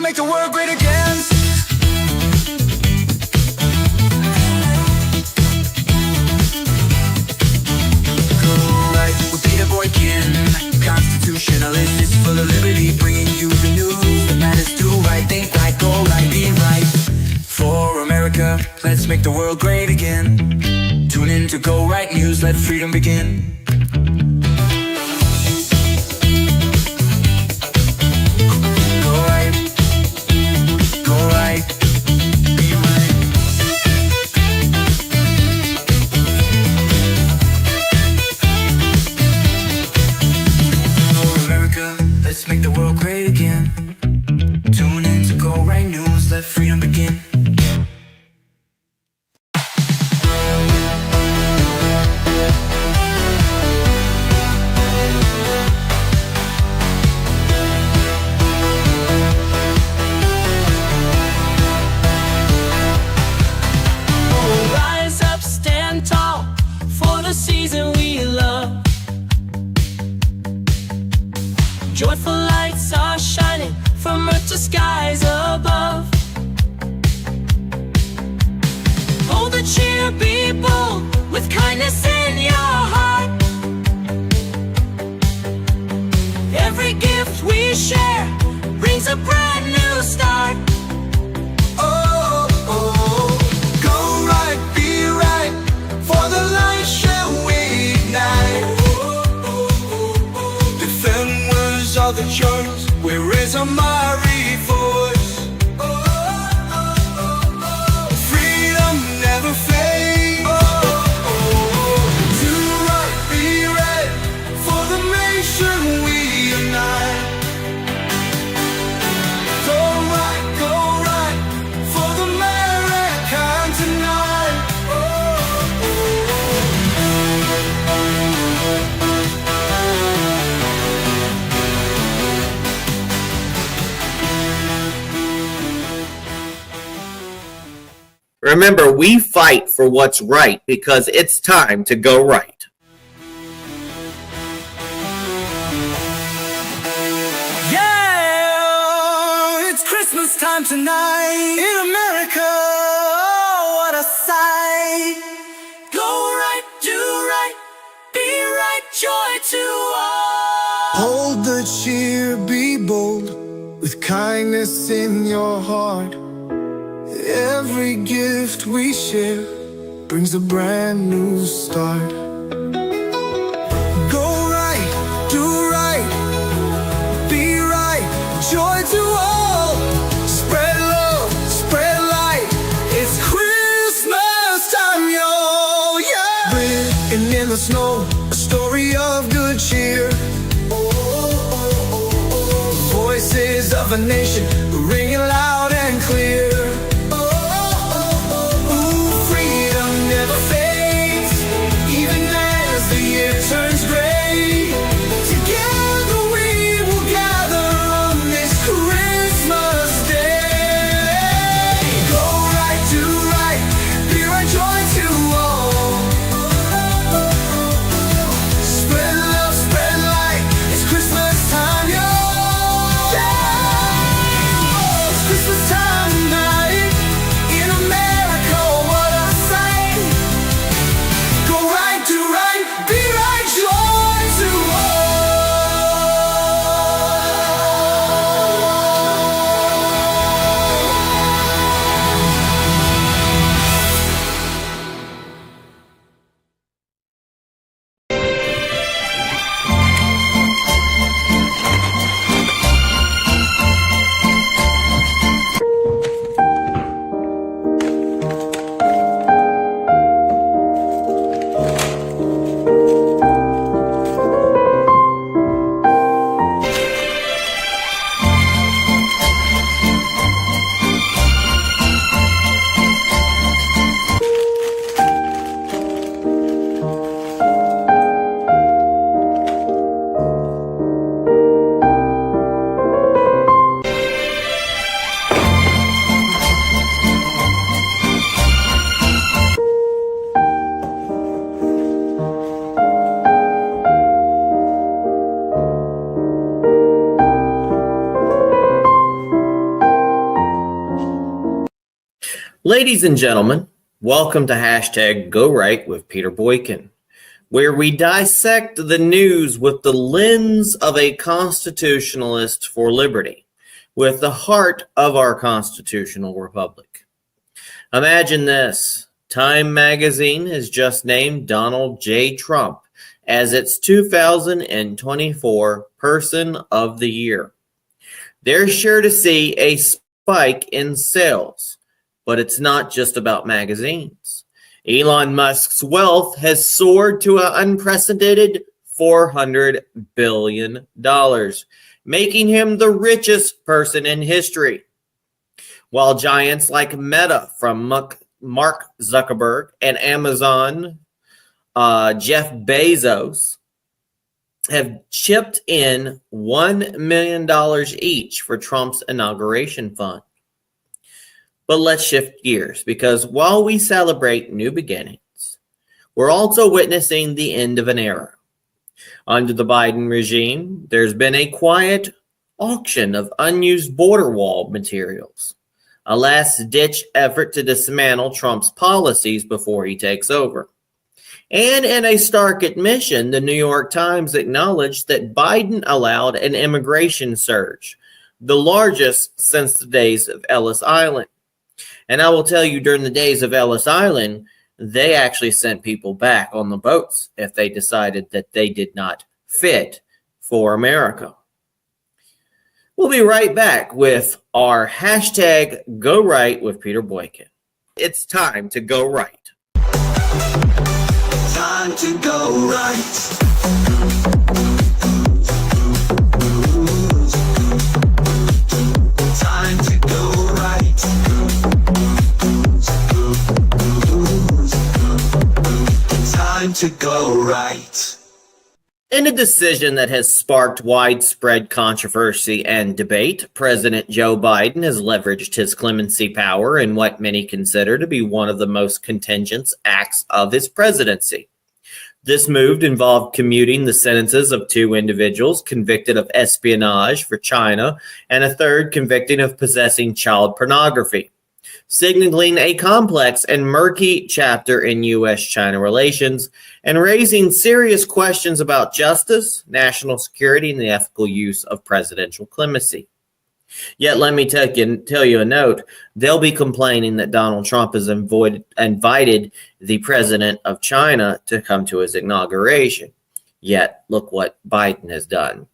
make the world great again. Go right with Peter Boykin, constitutionalist, is full of liberty, bringing you the news that matters. Do right, think right, go right, be right. For America, let's make the world great again. Tune in to Go Right News, let freedom begin. Go right, go right, be right. For America, let's make the world great again. Tune in to Go Right News, let freedom begin. Rise up, stand tall for the season we love. Joyful lights are shining from earth to skies above. Hold the cheer, be bold, with kindness in your heart. Every gift we share brings a brand new start. Oh, oh, go right, be right, for the light shall we ignite. Defend words of the choice, we raise a mighty voice. Freedom never fades. Do right, be right, for the nation we unite. Go right, for the American tonight. Remember, we fight for what's right because it's time to go right. Yeah, it's Christmas time tonight in America. Oh, what a sight. Go right, do right, be right, joy to all. Hold the cheer, be bold, with kindness in your heart. Every gift we share brings a brand new start. Go right, do right, be right, joy to all. Spread love, spread light, it's Christmas time, y'all, yeah. Written in the snow, a story of good cheer. Voices of a nation ringing loud and clear. Turns gray. Together we will gather on this Christmas day. Go right, do right, be right, joy to all. Spread love, spread light, it's Christmas time, y'all. Yeah. Ladies and gentlemen, welcome to hashtag Go Right with Peter Boykin, where we dissect the news with the lens of a constitutionalist for liberty, with the heart of our constitutional republic. Imagine this. Time magazine has just named Donald J. Trump as its 2024 Person of the Year. They're sure to see a spike in sales, but it's not just about magazines. Elon Musk's wealth has soared to an unprecedented $400 billion, making him the richest person in history. While giants like Meta from Mark Zuckerberg and Amazon, Jeff Bezos, have chipped in $1 million each for Trump's inauguration fund. But let's shift gears, because while we celebrate new beginnings, we're also witnessing the end of an era. Under the Biden regime, there's been a quiet auction of unused border wall materials, a last-ditch effort to dismantle Trump's policies before he takes over. And in a stark admission, the New York Times acknowledged that Biden allowed an immigration surge, the largest since the days of Ellis Island. And I will tell you, during the days of Ellis Island, they actually sent people back on the boats if they decided that they did not fit for America. We'll be right back with our hashtag Go Right with Peter Boykin. It's time to go right. Time to go right. Time to go right. Time to go right. In a decision that has sparked widespread controversy and debate, President Joe Biden has leveraged his clemency power in what many consider to be one of the most contentious acts of his presidency. This move involved commuting the sentences of two individuals convicted of espionage for China and a third convicted of possessing child pornography, signaling a complex and murky chapter in U.S.-China relations and raising serious questions about justice, national security, and the ethical use of presidential clemency. Yet, let me tell you a note. They'll be complaining that Donald Trump has invited the president of China to come to his inauguration. Yet, look what Biden has done.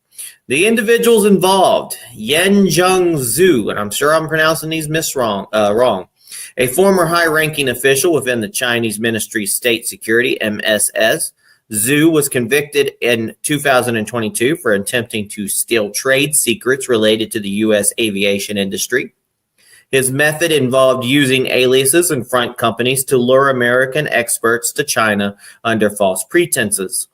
The individuals involved, Yen Zheng Zhu, and I'm sure I'm pronouncing these wrong, a former high-ranking official within the Chinese Ministry of State Security, MSS. Zhu was convicted in 2022 for attempting to steal trade secrets related to the U.S. aviation industry. His method involved using aliases and front companies to lure American experts to China under false pretenses,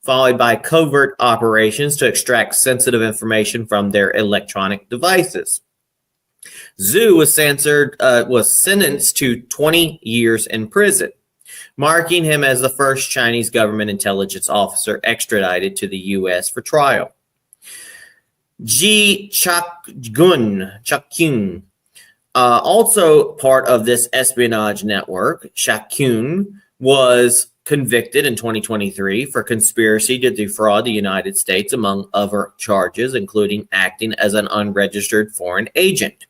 followed by covert operations to extract sensitive information from their electronic devices. Zhu was sentenced to 20 years in prison, marking him as the first Chinese government intelligence officer extradited to the U.S. for trial. Ji Chak-kun, also part of this espionage network, Chak-kun was convicted in 2023 for conspiracy to defraud the United States, among other charges, including acting as an unregistered foreign agent.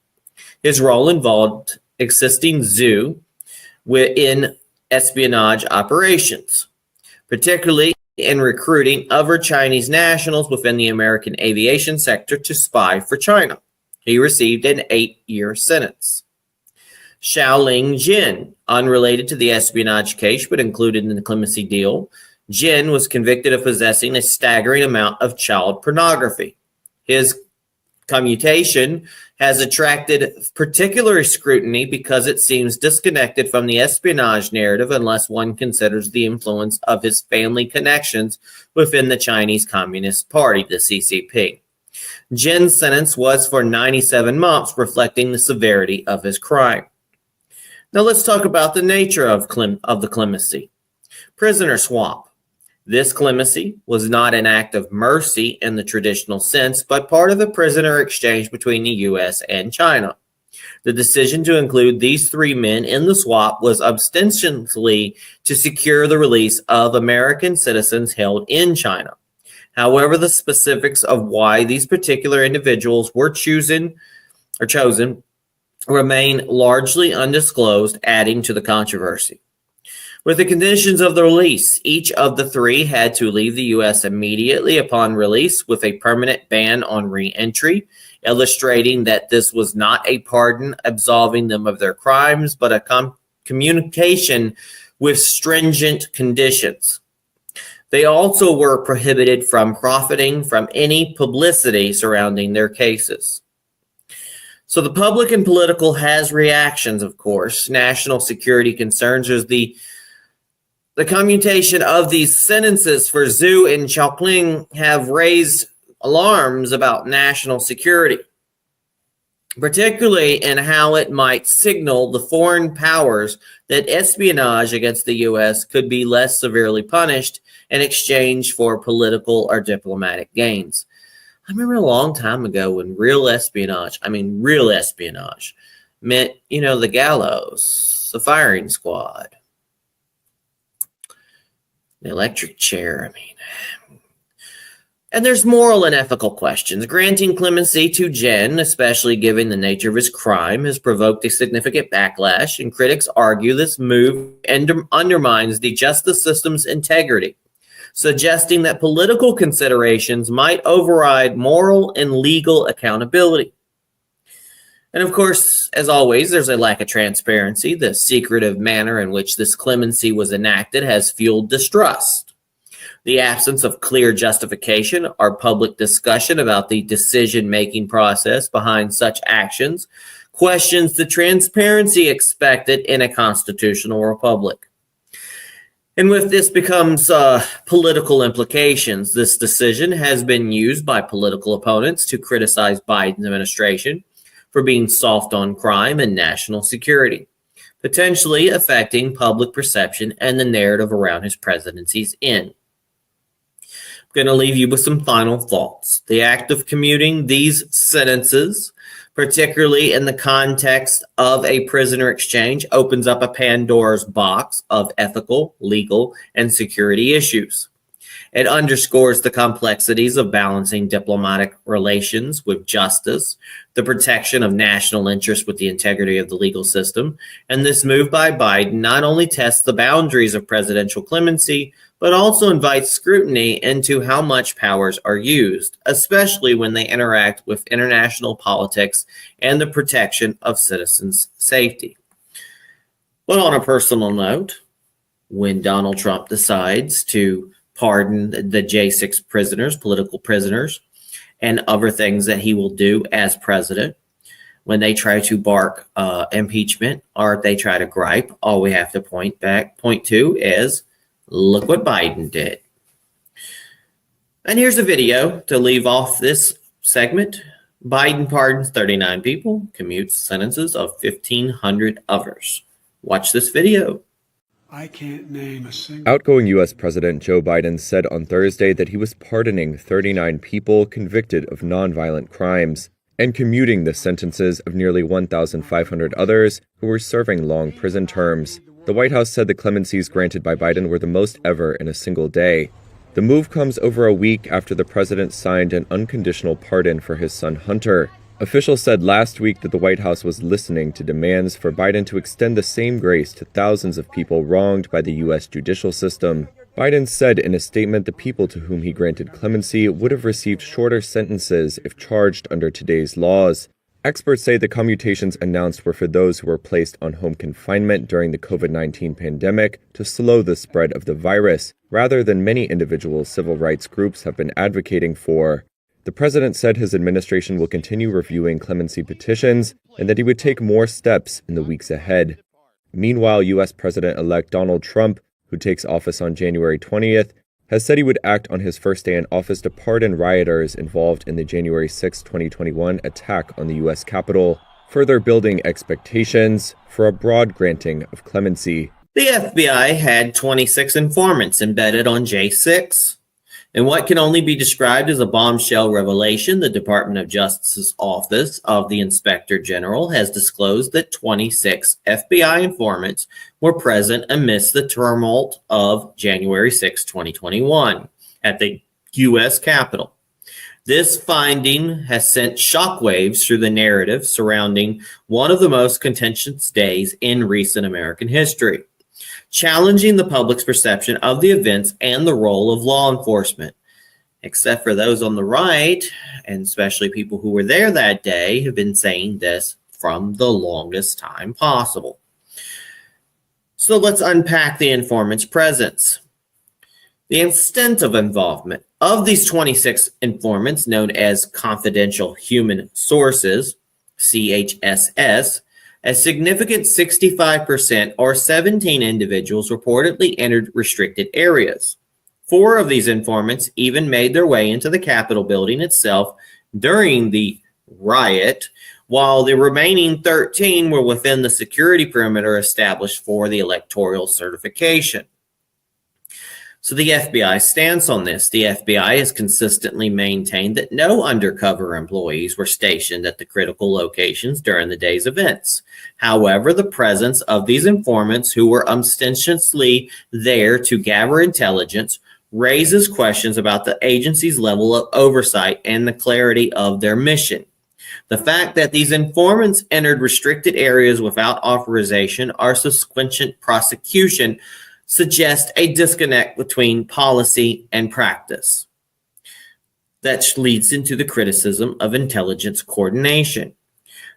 His role involved assisting Zhu in espionage operations, particularly in recruiting other Chinese nationals within the American aviation sector to spy for China. He received an 8-year sentence. Xiaoling Jin, unrelated to the espionage case but included in the clemency deal, Jin was convicted of possessing a staggering amount of child pornography. His commutation has attracted particular scrutiny because it seems disconnected from the espionage narrative unless one considers the influence of his family connections within the Chinese Communist Party, the CCP. Jin's sentence was for 97 months, reflecting the severity of his crime. Now let's talk about the nature of the clemency. Prisoner swap. This clemency was not an act of mercy in the traditional sense, but part of the prisoner exchange between the U.S. and China. The decision to include these three men in the swap was ostensibly to secure the release of American citizens held in China. However, the specifics of why these particular individuals were chosen remain largely undisclosed, adding to the controversy. With the conditions of the release, each of the three had to leave the U.S. immediately upon release with a permanent ban on re-entry, illustrating that this was not a pardon absolving them of their crimes, but a communication with stringent conditions. They also were prohibited from profiting from any publicity surrounding their cases. So the public and political has reactions, of course. National security concerns is the commutation of these sentences for Zhu and Xiaoqing have raised alarms about national security, particularly in how it might signal the foreign powers that espionage against the U.S. could be less severely punished in exchange for political or diplomatic gains. I remember a long time ago when real espionage meant, the gallows, the firing squad, the electric chair, And there's moral and ethical questions. Granting clemency to Jen, especially given the nature of his crime, has provoked a significant backlash, and critics argue this move undermines the justice system's integrity, suggesting that political considerations might override moral and legal accountability. And of course, as always, there's a lack of transparency. The secretive manner in which this clemency was enacted has fueled distrust. The absence of clear justification or public discussion about the decision-making process behind such actions questions the transparency expected in a constitutional republic. And with this becomes political implications. This decision has been used by political opponents to criticize Biden's administration for being soft on crime and national security, potentially affecting public perception and the narrative around his presidency's end. I'm going to leave you with some final thoughts. The act of commuting these sentences, particularly in the context of a prisoner exchange, opens up a Pandora's box of ethical, legal, and security issues. It underscores the complexities of balancing diplomatic relations with justice, the protection of national interests with the integrity of the legal system, and this move by Biden not only tests the boundaries of presidential clemency, but also invites scrutiny into how much powers are used, especially when they interact with international politics and the protection of citizens' safety. But on a personal note, when Donald Trump decides to pardon the J6 prisoners, political prisoners, and other things that he will do as president, when they try to bark impeachment or they try to gripe, all we have to point to is, look what Biden did. And here's a video to leave off this segment. Biden pardons 39 people, commutes sentences of 1,500 others. Watch this video. I can't name a single... Outgoing U.S. President Joe Biden said on Thursday that he was pardoning 39 people convicted of nonviolent crimes and commuting the sentences of nearly 1,500 others who were serving long prison terms. The White House said the clemencies granted by Biden were the most ever in a single day. The move comes over a week after the president signed an unconditional pardon for his son Hunter. Officials said last week that the White House was listening to demands for Biden to extend the same grace to thousands of people wronged by the U.S. judicial system. Biden said in a statement the people to whom he granted clemency would have received shorter sentences if charged under today's laws. Experts say the commutations announced were for those who were placed on home confinement during the COVID-19 pandemic to slow the spread of the virus, rather than many individual civil rights groups have been advocating for. The president said his administration will continue reviewing clemency petitions and that he would take more steps in the weeks ahead. Meanwhile, U.S. President-elect Donald Trump, who takes office on January 20th, has said he would act on his first day in office to pardon rioters involved in the January 6, 2021 attack on the U.S. Capitol, further building expectations for a broad granting of clemency. The FBI had 26 informants embedded on J6. In what can only be described as a bombshell revelation, the Department of Justice's Office of the Inspector General has disclosed that 26 FBI informants were present amidst the tumult of January 6, 2021 at the U.S. Capitol. This finding has sent shockwaves through the narrative surrounding one of the most contentious days in recent American history, challenging the public's perception of the events and the role of law enforcement. Except for those on the right, and especially people who were there that day, have been saying this from the longest time possible. So let's unpack the informant's presence. The extent of involvement of these 26 informants, known as confidential human sources, CHSS, a significant 65% or 17 individuals reportedly entered restricted areas. 4 of these informants even made their way into the Capitol building itself during the riot, while the remaining 13 were within the security perimeter established for the electoral certification. So the FBI stance on this. The FBI has consistently maintained that no undercover employees were stationed at the critical locations during the day's events. However, the presence of these informants who were ostensibly there to gather intelligence raises questions about the agency's level of oversight and the clarity of their mission. The fact that these informants entered restricted areas without authorization or subsequent prosecution suggests a disconnect between policy and practice. That leads into the criticism of intelligence coordination.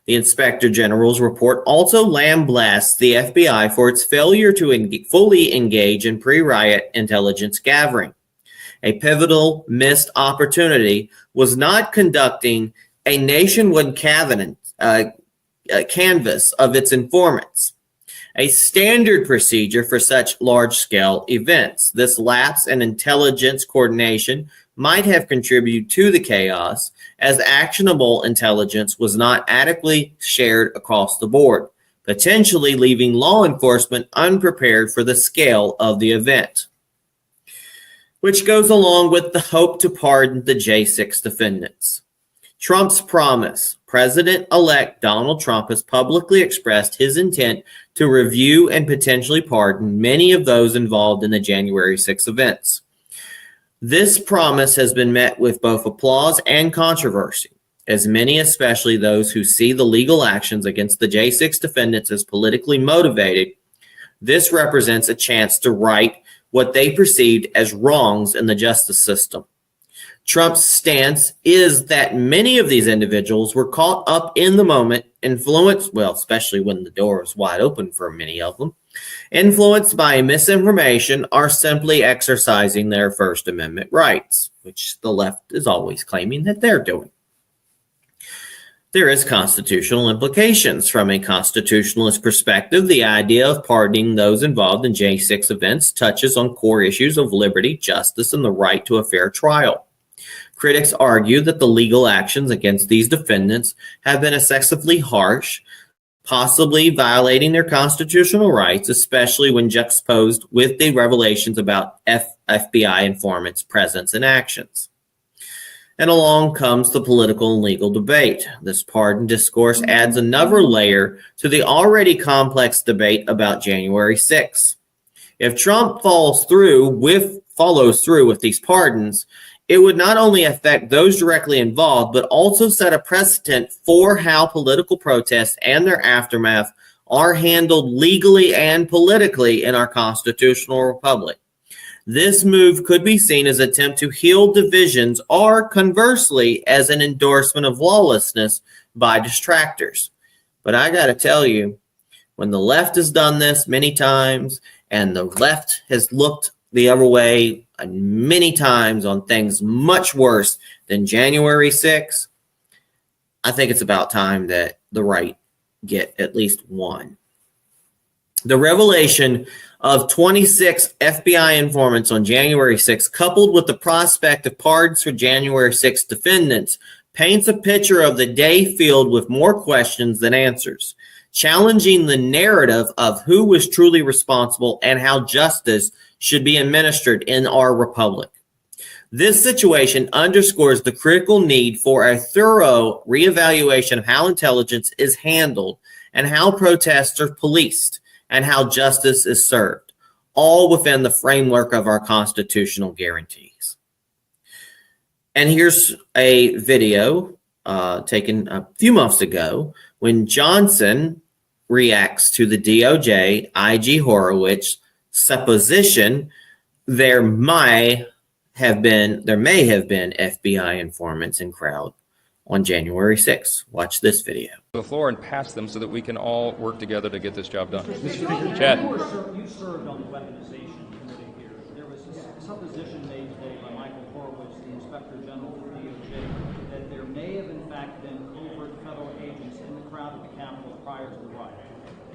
The Inspector General's report also lambasts the FBI for its failure to fully engage in pre-riot intelligence gathering. A pivotal missed opportunity was not conducting a nationwide canvass of its informants, a standard procedure for such large-scale events. This lapse in intelligence coordination might have contributed to the chaos, as actionable intelligence was not adequately shared across the board, potentially leaving law enforcement unprepared for the scale of the event. Which goes along with the hope to pardon the J6 defendants. Trump's promise. President-elect Donald Trump has publicly expressed his intent to review and potentially pardon many of those involved in the January 6 events. This promise has been met with both applause and controversy, as many, especially those who see the legal actions against the J6 defendants as politically motivated. This represents a chance to right what they perceived as wrongs in the justice system. Trump's stance is that many of these individuals were caught up in the moment, influenced, well, especially when the door is wide open for many of them, influenced by misinformation, are simply exercising their First Amendment rights, which the left is always claiming that they're doing. There is constitutional implications. From a constitutionalist perspective, the idea of pardoning those involved in J6 events touches on core issues of liberty, justice, and the right to a fair trial. Critics argue that the legal actions against these defendants have been excessively harsh, possibly violating their constitutional rights, especially when juxtaposed with the revelations about FBI informants' presence and actions. And along comes the political and legal debate. This pardon discourse adds another layer to the already complex debate about January 6. If Trump follows through with these pardons, it would not only affect those directly involved, but also set a precedent for how political protests and their aftermath are handled legally and politically in our constitutional republic. This move could be seen as an attempt to heal divisions, or conversely, as an endorsement of lawlessness by distractors. But I got to tell you, when the left has done this many times, and the left has looked the other way many times on things much worse than January 6, I think it's about time that the right get at least one. The revelation of 26 FBI informants on January 6, coupled with the prospect of pardons for January 6 defendants, paints a picture of the day filled with more questions than answers, challenging the narrative of who was truly responsible and how justice should be administered in our republic. This situation underscores the critical need for a thorough reevaluation of how intelligence is handled and how protests are policed and how justice is served, all within the framework of our constitutional guarantees. And here's a video taken a few months ago when Johnson reacts to the DOJ IG Horowitz supposition there may have been FBI informants in crowd on January 6th. Watch this video. The floor and pass them so that we can all work together to get this job done. Chad. You served on the weaponization committee here. There was a supposition made today by Michael Horowitz, the Inspector General for DOJ, that there may have in fact been covert federal agents in the crowd at the Capitol prior to the riot.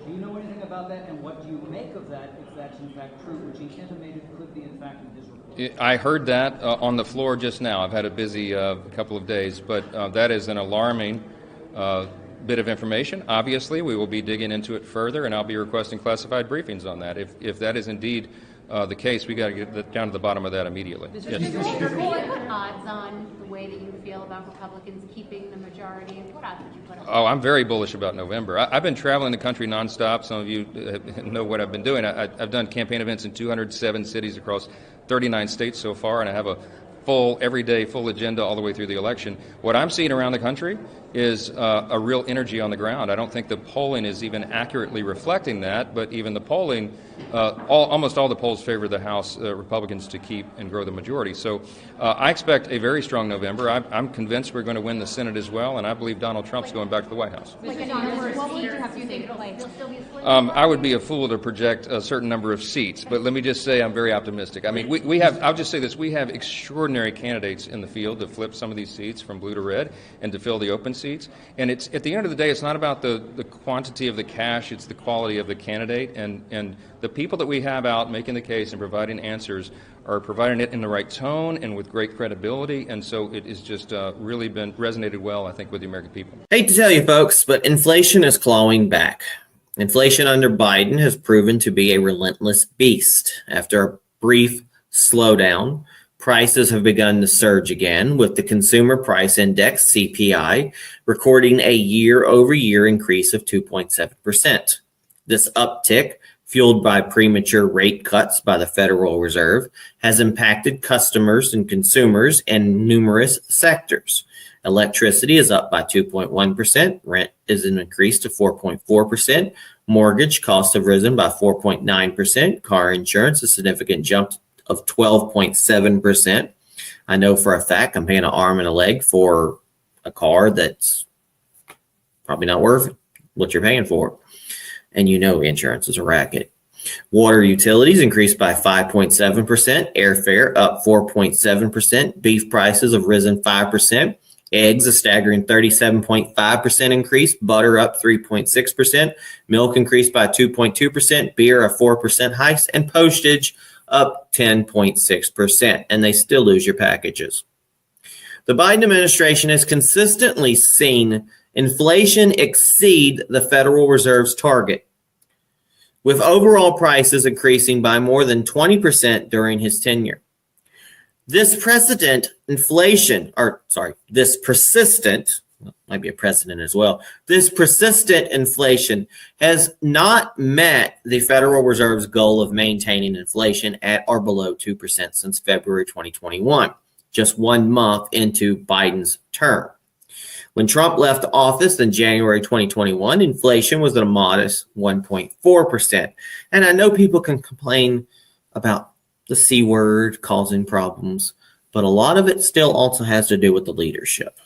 Do you know anything about that, and what do you make of that if that's in fact true, which he intimated could be in fact in his report? I heard that on the floor just now. I've had a busy couple of days, but that is an alarming bit of information. Obviously, we will be digging into it further, and I'll be requesting classified briefings on that. If that is indeed the case, we got to get down to the bottom of that immediately. Mr. Speaker, can you put odds on the way that you feel about Republicans keeping the majority? What odds would you put on? Oh, I'm very bullish about November. I've been traveling the country nonstop. Some of you know what I've been doing. I've done campaign events in 207 cities across 39 states so far, and I have a everyday full agenda all the way through the election. What I'm seeing around the country is a real energy on the ground. I don't think the polling is even accurately reflecting that, but even the polling, almost all the polls favor the House Republicans to keep and grow the majority. So I expect a very strong November. I'm convinced we're going to win the Senate as well, and I believe Donald Trump's going back to the White House. I would be a fool to project a certain number of seats, but let me just say I'm very optimistic. I mean, we have, I'll just say this, we have extraordinary candidates in the field to flip some of these seats from blue to red and to fill the open seats. And it's at the end of the day, it's not about the quantity of the cash, it's the quality of the candidate. And the people that we have out making the case and providing answers are providing it in the right tone and with great credibility. And so it has just really been resonated well, I think, with the American people. Hate to tell you, folks, but inflation is clawing back. Inflation under Biden has proven to be a relentless beast. After a brief slowdown, prices have begun to surge again, with the Consumer Price Index, CPI, recording a year-over-year increase of 2.7%. This uptick, fueled by premature rate cuts by the Federal Reserve, has impacted customers and consumers in numerous sectors. Electricity is up by 2.1%. Rent is an increase to 4.4%. Mortgage costs have risen by 4.9%. Car insurance, a significant jump of 12.7%. I know for a fact I'm paying an arm and a leg for a car that's probably not worth what you're paying for. And you know insurance is a racket. Water utilities increased by 5.7%. Airfare up 4.7%. Beef prices have risen 5%. Eggs, a staggering 37.5% increase. Butter up 3.6%. Milk increased by 2.2%. Beer a 4% hike. And postage up 10.6%. And they still lose your packages. The Biden administration has consistently seen inflation exceed the Federal Reserve's target, with overall prices increasing by more than 20% during his tenure. This persistent, might be a precedent as well. This persistent inflation has not met the Federal Reserve's goal of maintaining inflation at or below 2% since February 2021, just 1 month into Biden's term. When Trump left office in January 2021, inflation was at a modest 1.4%. And I know people can complain about the C word causing problems, but a lot of it still also has to do with the leadership.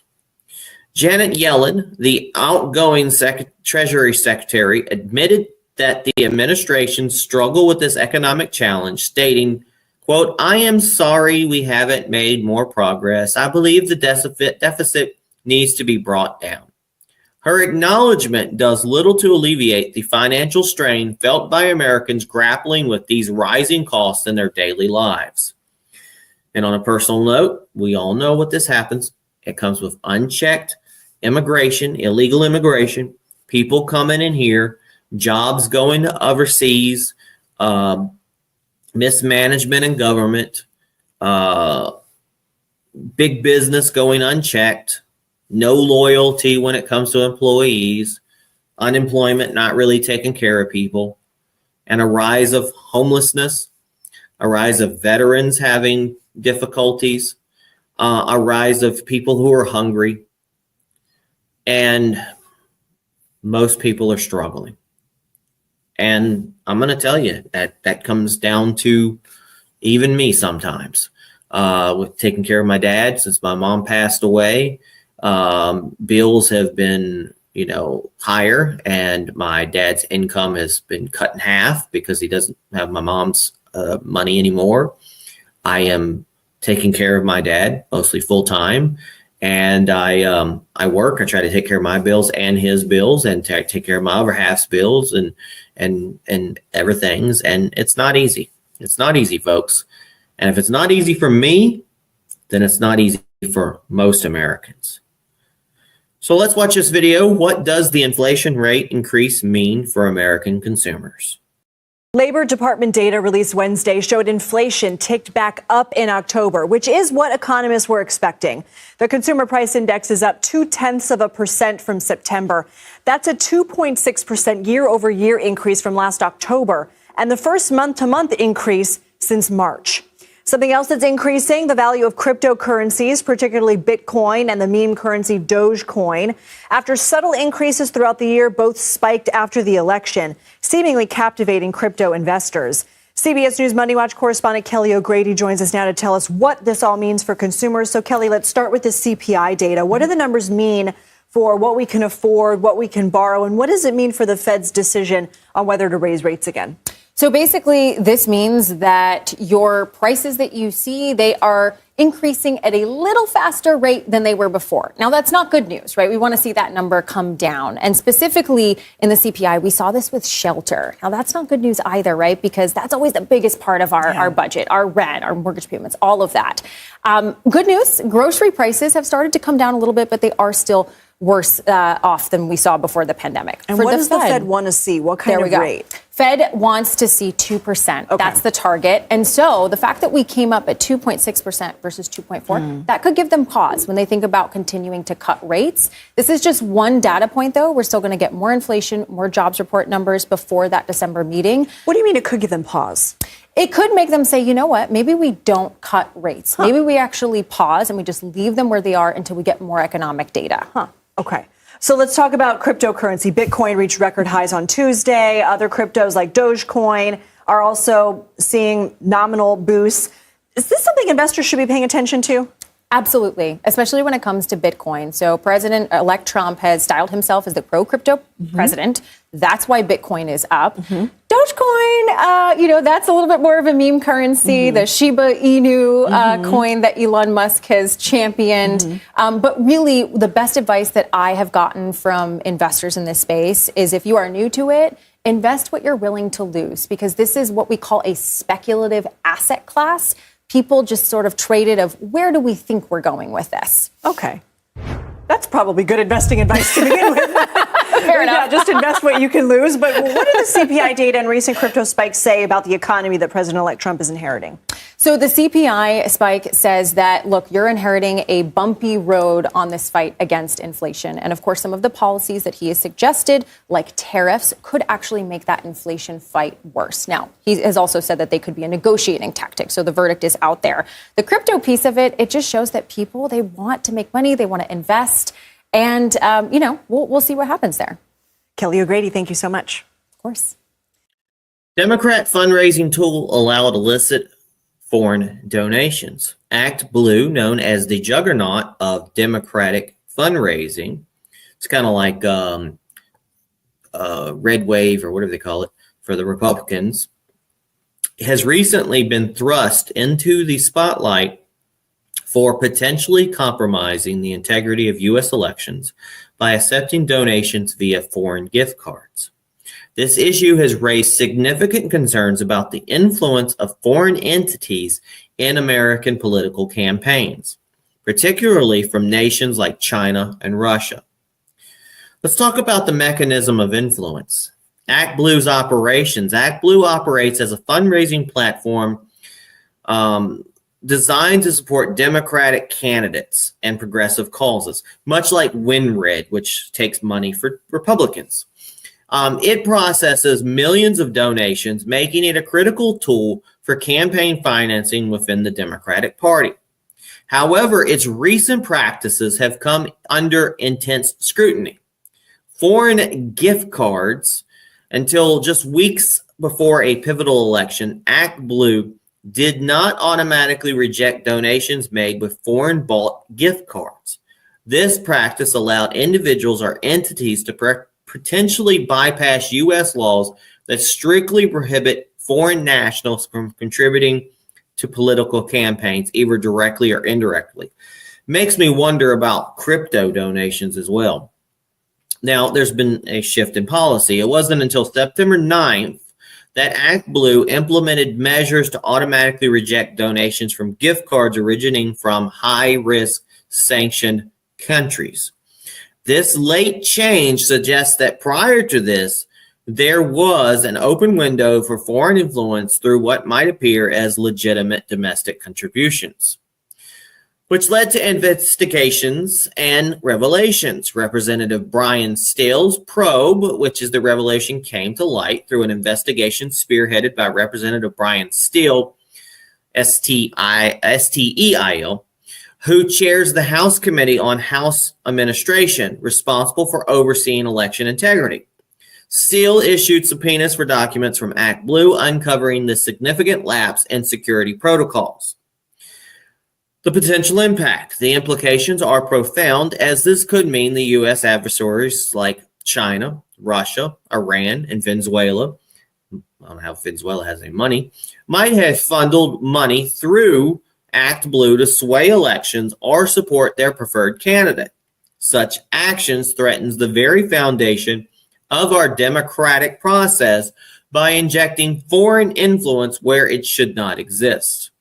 Janet Yellen, the outgoing Treasury Secretary, admitted that the administration struggled with this economic challenge, stating, quote, "I am sorry we haven't made more progress. I believe the deficit needs to be brought down." Her acknowledgement does little to alleviate the financial strain felt by Americans grappling with these rising costs in their daily lives. And on a personal note, we all know what this happens. It comes with unchecked immigration, illegal immigration, people coming in here, jobs going to overseas, mismanagement in government, big business going unchecked, no loyalty when it comes to employees, unemployment not really taking care of people, and a rise of homelessness, a rise of veterans having difficulties, a rise of people who are hungry, and most people are struggling. And I'm going to tell you that comes down to even me sometimes. With taking care of my dad since my mom passed away, bills have been, higher, and my dad's income has been cut in half because he doesn't have my mom's money anymore. I am taking care of my dad mostly full time, and I work. I try to take care of my bills and his bills, and take care of my other half's bills and everything's. And it's not easy. It's not easy, folks. And if it's not easy for me, then it's not easy for most Americans. So let's watch this video. What does the inflation rate increase mean for American consumers? Labor Department data released Wednesday showed inflation ticked back up in October, which is what economists were expecting. The consumer price index is up 0.2% from September. That's a 2.6% year-over-year increase from last October, and the first month-to-month increase since March. Something else that's increasing, the value of cryptocurrencies, particularly Bitcoin and the meme currency Dogecoin. After subtle increases throughout the year, both spiked after the election, seemingly captivating crypto investors. CBS News Money Watch correspondent Kelly O'Grady joins us now to tell us what this all means for consumers. So, Kelly, let's start with the CPI data. What do the numbers mean for what we can afford, what we can borrow, and what does it mean for the Fed's decision on whether to raise rates again? So basically, this means that your prices that you see, they are increasing at a little faster rate than they were before. Now, that's not good news, right? We want to see that number come down. And specifically in the CPI, we saw this with shelter. Now, that's not good news either, right? Because that's always the biggest part of our budget, our rent, our mortgage payments, all of that. Good news, grocery prices have started to come down a little bit, but they are still worse off than we saw before the pandemic. And what does the Fed want to see? What kind of rate? Fed wants to see 2%. Okay. That's the target. And so the fact that we came up at 2.6% versus 2.4, that could give them pause when they think about continuing to cut rates. This is just one data point, though. We're still going to get more inflation, more jobs report numbers before that December meeting. What do you mean it could give them pause? It could make them say, you know what, maybe we don't cut rates. Maybe we actually pause and we just leave them where they are until we get more economic data. Okay. So let's talk about cryptocurrency. Bitcoin reached record highs on Tuesday. Other cryptos like Dogecoin are also seeing nominal boosts. Is this something investors should be paying attention to? Absolutely, especially when it comes to Bitcoin. So President-elect Trump has styled himself as the pro-crypto president. That's why Bitcoin is up. Dogecoin, that's a little bit more of a meme currency, the Shiba Inu coin that Elon Musk has championed. But really, the best advice that I have gotten from investors in this space is if you are new to it, invest what you're willing to lose, because this is what we call a speculative asset class. People just sort of traded of where do we think we're going with this? Okay. That's probably good investing advice to begin with. Fair enough. Yeah, just invest what you can lose. But what did the CPI data and recent crypto spikes say about the economy that President-elect Trump is inheriting? So the CPI spike says that, look, you're inheriting a bumpy road on this fight against inflation. And of course, some of the policies that he has suggested, like tariffs, could actually make that inflation fight worse. Now, he has also said that they could be a negotiating tactic. So the verdict is out there. The crypto piece of it, it just shows that people, they want to make money. They want to invest. And, we'll see what happens there. Kelly O'Grady, thank you so much. Of course. Democrat fundraising tool allowed illicit foreign donations. Act Blue, known as the juggernaut of Democratic fundraising, it's kind of like Red Wave or whatever they call it for the Republicans, has recently been thrust into the spotlight for potentially compromising the integrity of U.S. elections by accepting donations via foreign gift cards. This issue has raised significant concerns about the influence of foreign entities in American political campaigns, particularly from nations like China and Russia. Let's talk about the mechanism of influence. Act Blue's operations. Act Blue operates as a fundraising platform designed to support Democratic candidates and progressive causes, much like WinRed, which takes money for Republicans. It processes millions of donations, making it a critical tool for campaign financing within the Democratic Party. However, its recent practices have come under intense scrutiny. Foreign gift cards, until just weeks before a pivotal election, ActBlue did not automatically reject donations made with foreign bought gift cards. This practice allowed individuals or entities to potentially bypass U.S. laws that strictly prohibit foreign nationals from contributing to political campaigns, either directly or indirectly. Makes me wonder about crypto donations as well. Now, there's been a shift in policy. It wasn't until September 9th that ActBlue implemented measures to automatically reject donations from gift cards originating from high-risk sanctioned countries. This late change suggests that prior to this, there was an open window for foreign influence through what might appear as legitimate domestic contributions, which led to investigations and revelations. Representative Brian Steele's probe, which is the revelation, came to light through an investigation spearheaded by Representative Brian Steele, S-T-E-I-L, who chairs the House Committee on House Administration, responsible for overseeing election integrity. Steele issued subpoenas for documents from ActBlue, uncovering the significant lapse in security protocols. The potential impact. The implications are profound, as this could mean the U.S. adversaries like China, Russia, Iran, and Venezuela, I don't know how Venezuela has any money, might have funneled money through ActBlue to sway elections or support their preferred candidate. Such actions threatens the very foundation of our democratic process by injecting foreign influence where it should not exist.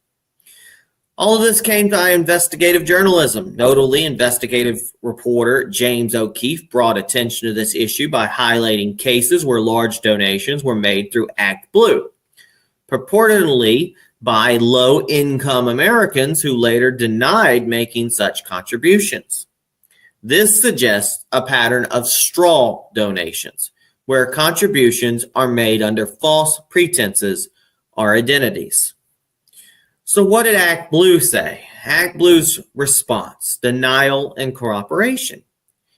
All of this came to investigative journalism. Notably, investigative reporter James O'Keefe brought attention to this issue by highlighting cases where large donations were made through ActBlue, purportedly by low-income Americans who later denied making such contributions. This suggests a pattern of straw donations, where contributions are made under false pretenses or identities. So what did ActBlue say? ActBlue's response: denial and cooperation.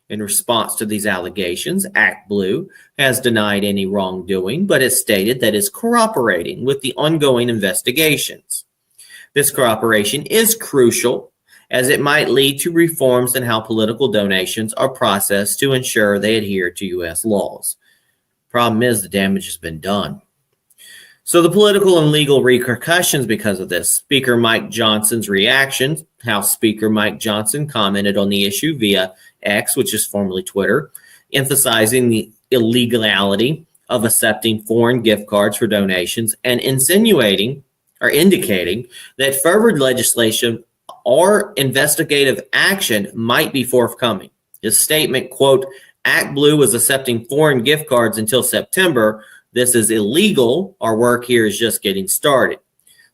In response to these allegations, ActBlue has denied any wrongdoing, but has stated that it's cooperating with the ongoing investigations. This cooperation is crucial, as it might lead to reforms in how political donations are processed to ensure they adhere to U.S. laws. Problem is, the damage has been done. So the political and legal repercussions because of this. Speaker Mike Johnson's reaction. House Speaker Mike Johnson commented on the issue via X, which is formerly Twitter, emphasizing the illegality of accepting foreign gift cards for donations and insinuating or indicating that further legislation or investigative action might be forthcoming. His statement, quote, ActBlue was accepting foreign gift cards until September. This is illegal. Our work here is just getting started.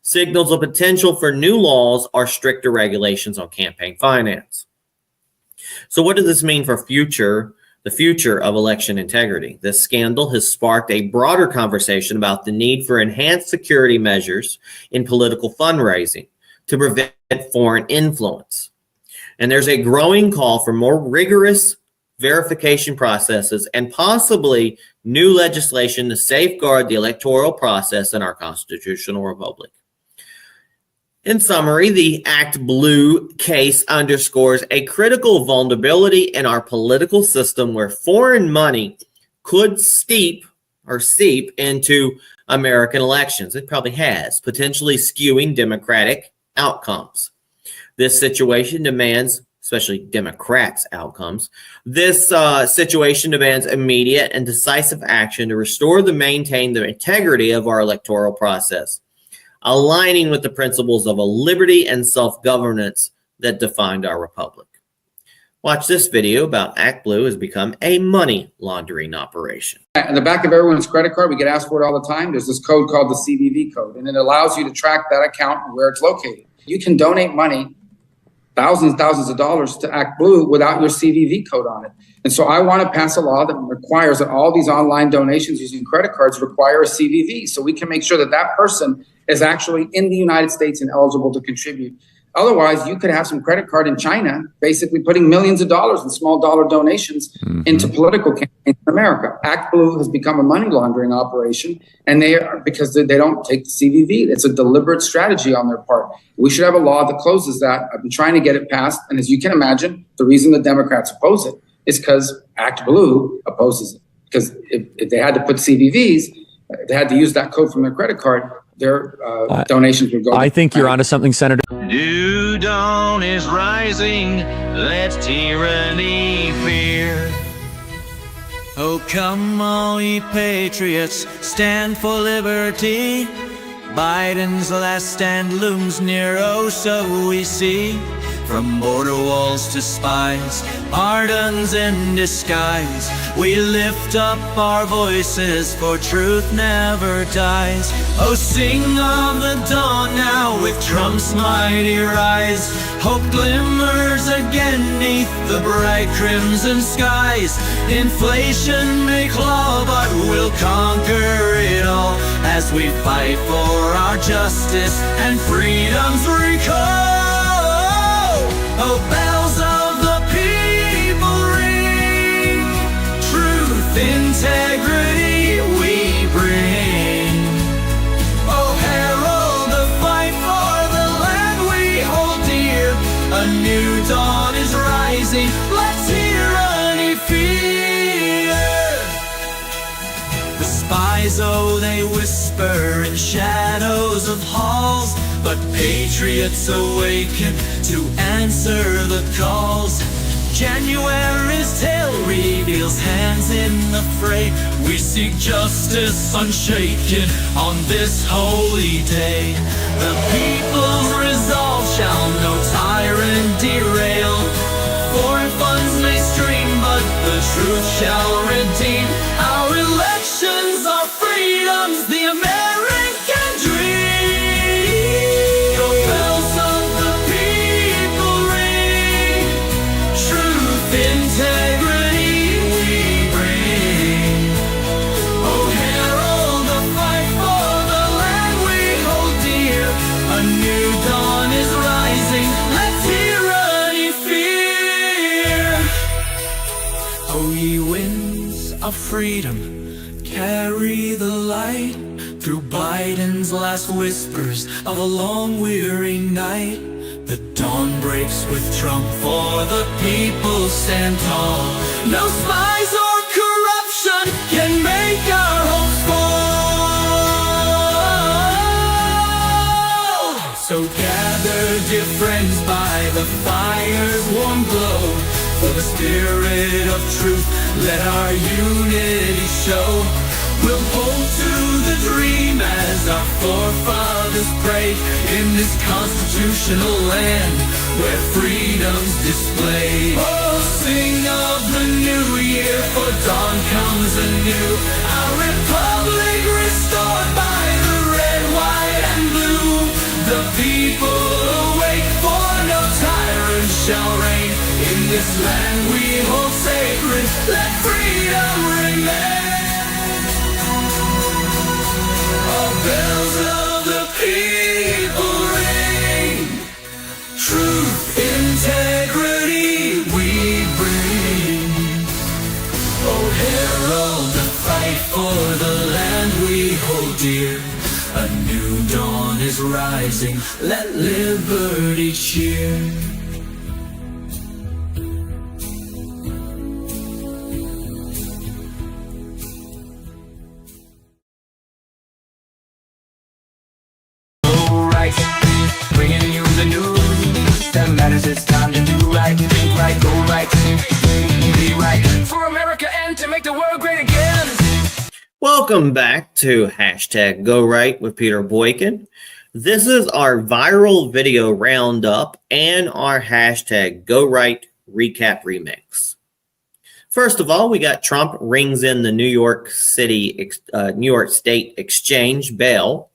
Signals a potential for new laws or stricter regulations on campaign finance. So what does this mean for the future of election integrity? This scandal has sparked a broader conversation about the need for enhanced security measures in political fundraising to prevent foreign influence. And there's a growing call for more rigorous verification processes and possibly new legislation to safeguard the electoral process in our constitutional republic. In summary, the ActBlue case underscores a critical vulnerability in our political system where foreign money could seep into American elections. It probably has, potentially skewing democratic outcomes. This situation demands, especially Democrats' outcomes, this situation demands immediate and decisive action to restore and maintain the integrity of our electoral process, aligning with the principles of a liberty and self-governance that defined our republic. Watch this video about ActBlue has become a money laundering operation. In the back of everyone's credit card, we get asked for it all the time. There's this code called the CVV code, and it allows you to track that account and where it's located. you can donate money, thousands of dollars to Act Blue without your CVV code on it. And so I want to pass a law that requires that all these online donations using credit cards require a CVV, so we can make sure that that person is actually in the United States and eligible to contribute. Otherwise, you could have some credit card in China basically putting millions of dollars in small dollar donations into political campaigns in America. Act Blue has become a money laundering operation, and because they don't take the CVV. It's a deliberate strategy on their part. We should have a law that closes that. I've been trying to get it passed, and as you can imagine, the reason the Democrats oppose it is because Act Blue opposes it. Because if they had to put CVVs, they had to use that code from their credit card, their donations would go. I think you're onto something, Senator. New dawn is rising, let tyranny fear. Oh, come all ye patriots, stand for liberty. Biden's last stand looms near, oh, so we see. From border walls to spies, pardons in disguise, we lift up our voices, for truth never dies. Oh, sing of the dawn now with Trump's mighty rise. Hope glimmers again neath the bright crimson skies. Inflation may claw, but we'll conquer it all as we fight for our justice and freedom's recall. Oh, bells of the people ring, truth, integrity we bring. Oh, herald the fight for the land we hold dear. A new dawn is rising, let tyranny fear. The spies, oh, they whisper in shadows of halls, but patriots awaken to answer the calls. January's tale reveals hands in the fray. We seek justice unshaken on this holy day. The people's resolve shall no tyrant derail. Foreign funds may stream, but the truth shall redeem. Our elections are freedoms, the American dream. Of freedom, carry the light through Biden's last whispers of a long weary night. The dawn breaks with Trump, for the people stand tall. No spies or corruption can make our hopes fall. So gather, dear friends, by the fire's warm glow. For the spirit of truth, let our unity show. We'll hold to the dream as our forefathers prayed, in this constitutional land where freedom's displayed. Oh, sing of the new year, for dawn comes anew. Our republic restored by the red, white, and blue. The people awake, for no tyrant shall reign. In this land we hold sacred, let freedom remain. All bells of the people ring, truth, integrity we bring. Oh, herald the fight for the land we hold dear. A new dawn is rising, let liberty cheer. Bringing you the news that matters. It's time to do right, think right, go right, be right for America and to make the world great again. Welcome back to hashtag Go Right with Peter Boykin. This is our viral video roundup and our hashtag Go Right recap remix. First of all, we got Trump rings in the New York State Exchange bell.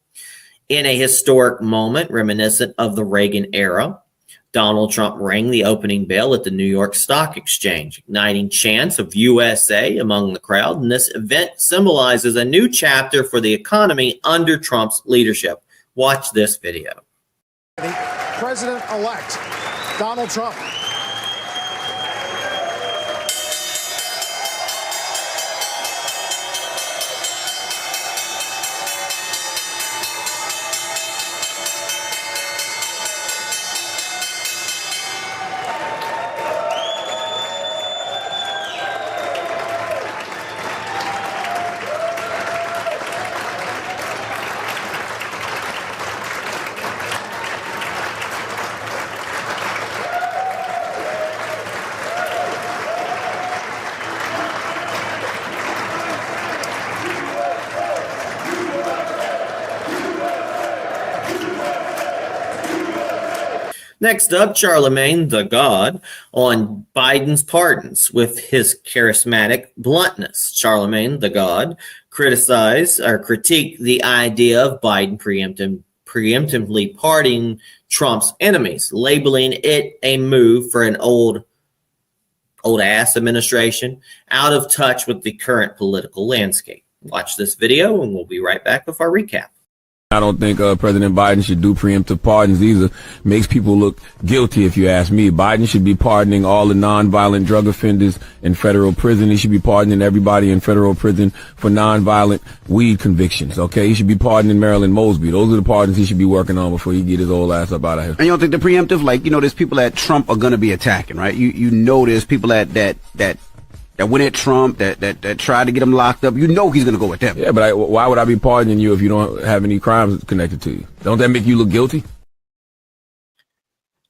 In a historic moment reminiscent of the Reagan era, Donald Trump rang the opening bell at the New York Stock Exchange, igniting chants of USA among the crowd. And this event symbolizes a new chapter for the economy under Trump's leadership. Watch this video. President-elect Donald Trump. Next up, Charlemagne the God on Biden's pardons with his charismatic bluntness. Charlemagne the God critiqued the idea of Biden preemptively pardoning Trump's enemies, labeling it a move for an old ass administration out of touch with the current political landscape. Watch this video and we'll be right back with our recap. I don't think President Biden should do preemptive pardons either. Makes people look guilty, if you ask me. Biden should be pardoning all the nonviolent drug offenders in federal prison. He should be pardoning everybody in federal prison for nonviolent weed convictions, okay? He should be pardoning Marilyn Mosby. Those are the pardons he should be working on before he get his old ass up out of here. And you don't think the preemptive, like, there's people that Trump are going to be attacking, right? You know there's people that went at Trump, that tried to get him locked up. He's going to go with them. Yeah, but why would I be pardoning you if you don't have any crimes connected to you? Don't that make you look guilty?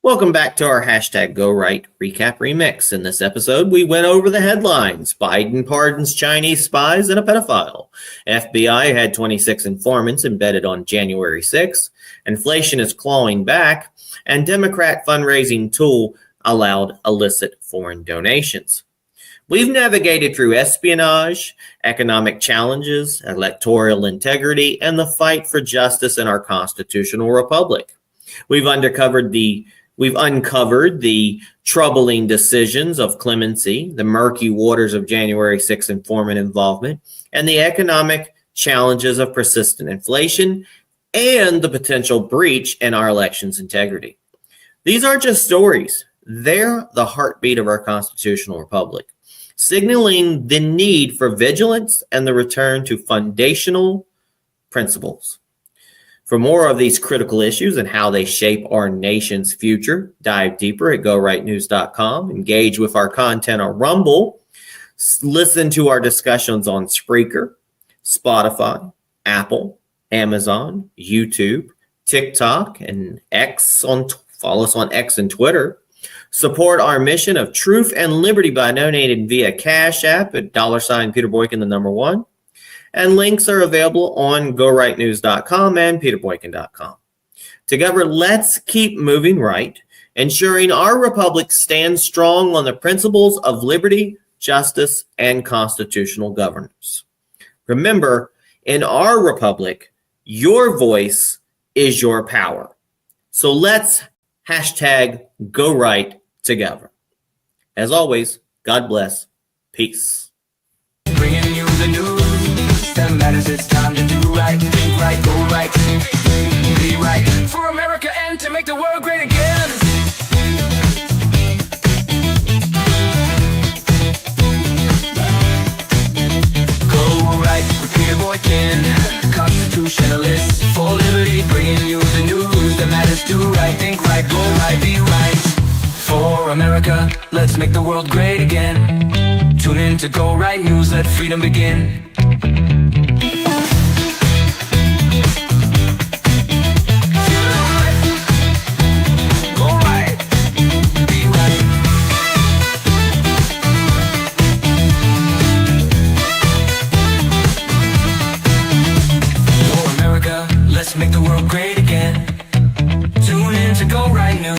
Welcome back to our hashtag GoRight Recap Remix. In this episode, we went over the headlines. Biden pardons Chinese spies and a pedophile. FBI had 26 informants embedded on January 6th. Inflation is clawing back. And Democrat fundraising tool allowed illicit foreign donations. We've navigated through espionage, economic challenges, electoral integrity, and the fight for justice in our constitutional republic. We've uncovered the troubling decisions of clemency, the murky waters of January 6th informant involvement, and the economic challenges of persistent inflation and the potential breach in our elections' integrity. These aren't just stories. They're the heartbeat of our constitutional republic, signaling the need for vigilance and the return to foundational principles. For more of these critical issues and how they shape our nation's future, dive deeper at GoRightNews.com, engage with our content on Rumble, listen to our discussions on Spreaker, Spotify, Apple, Amazon, YouTube, TikTok, and X. Follow us on X and Twitter. Support our mission of truth and liberty by donating via Cash App at $ Peter Boykin, the number 1. And links are available on GoRightNews.com and PeterBoykin.com. Together, let's keep moving right, ensuring our republic stands strong on the principles of liberty, justice, and constitutional governance. Remember, in our republic, your voice is your power. So let's hashtag GoRight together. As always, God bless. Peace. Bringing you the news that matters. It's time to do right, think right, go right, be right for America and to make the world great again. Go right with Peter Boykin, constitutionalist for liberty, bringing you the news that matters. Do right, think right, go right, be right for America. Let's make the world great again. Tune in to Go Right News, let freedom begin.